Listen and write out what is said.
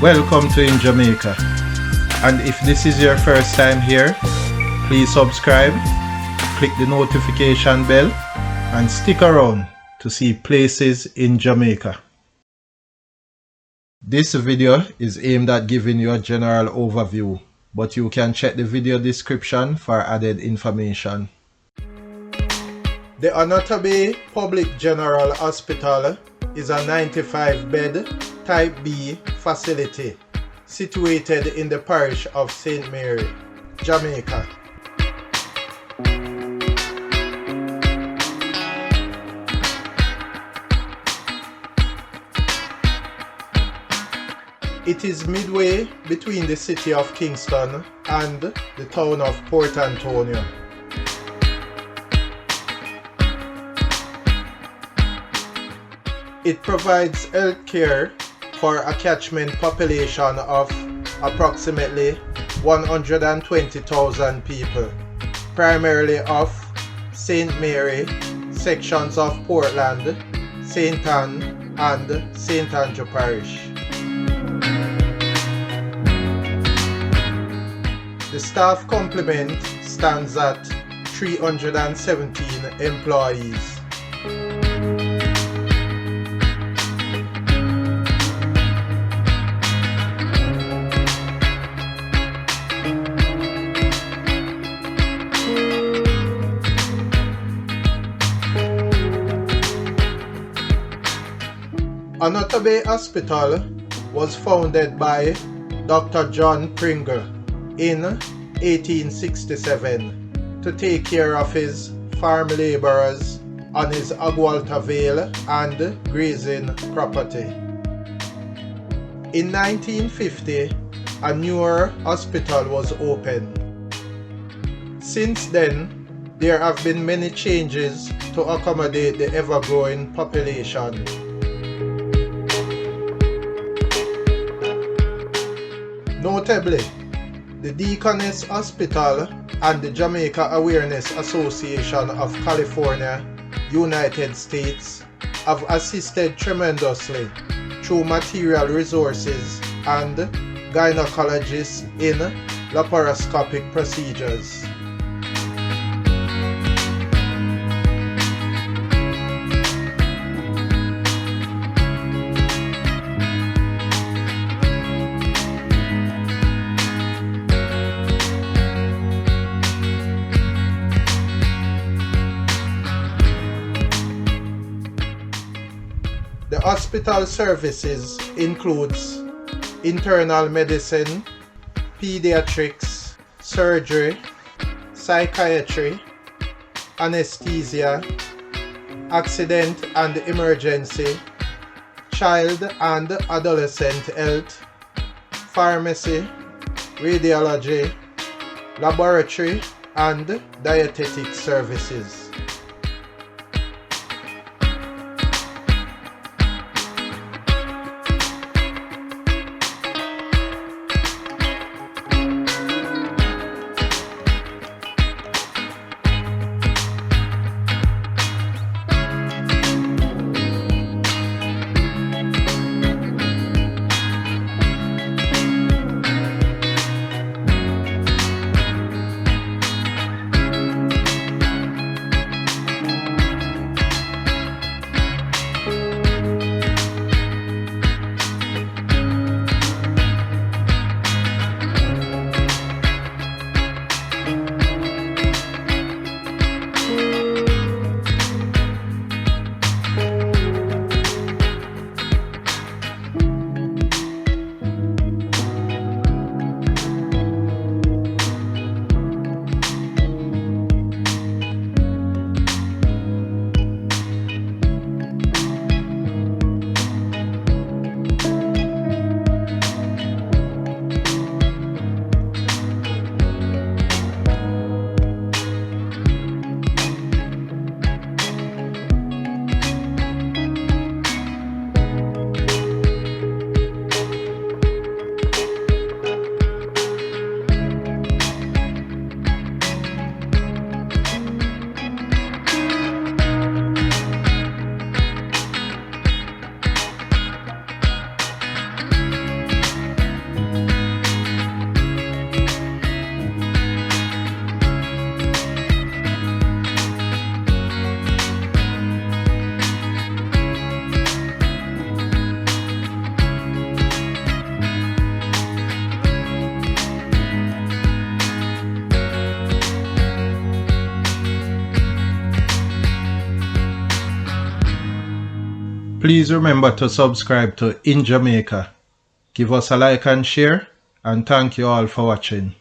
Welcome to InJamaica, and if this is your first time here, please subscribe, click the notification bell, and stick around to see places in Jamaica. This video is aimed at giving you a general overview, but you can check the video description for added information. The Annotto Public General Hospital is a 95-bed Type B facility situated in the parish of St. Mary, Jamaica. It is midway between the city of Kingston and the town of Port Antonio. It provides health care for a catchment population of approximately 120,000 people, primarily of St. Mary, sections of Portland, St. Ann, and St. Andrew Parish. The staff complement stands at 317 employees. Annotto Hospital was founded by Dr. John Pringle in 1867 to take care of his farm laborers on his Agwalta Vale and grazing property. In 1950, a newer hospital was opened. Since then, there have been many changes to accommodate the ever-growing population. Notably, the Deaconess Hospital and the Jamaica Awareness Association of California, United States have assisted tremendously through material resources and gynecologists in laparoscopic procedures. The hospital services includes internal medicine, pediatrics, surgery, psychiatry, anesthesia, accident and emergency, child and adolescent health, pharmacy, radiology, laboratory, and dietetic services. Please remember to subscribe to InJamaica. Give us a like and share, and thank you all for watching.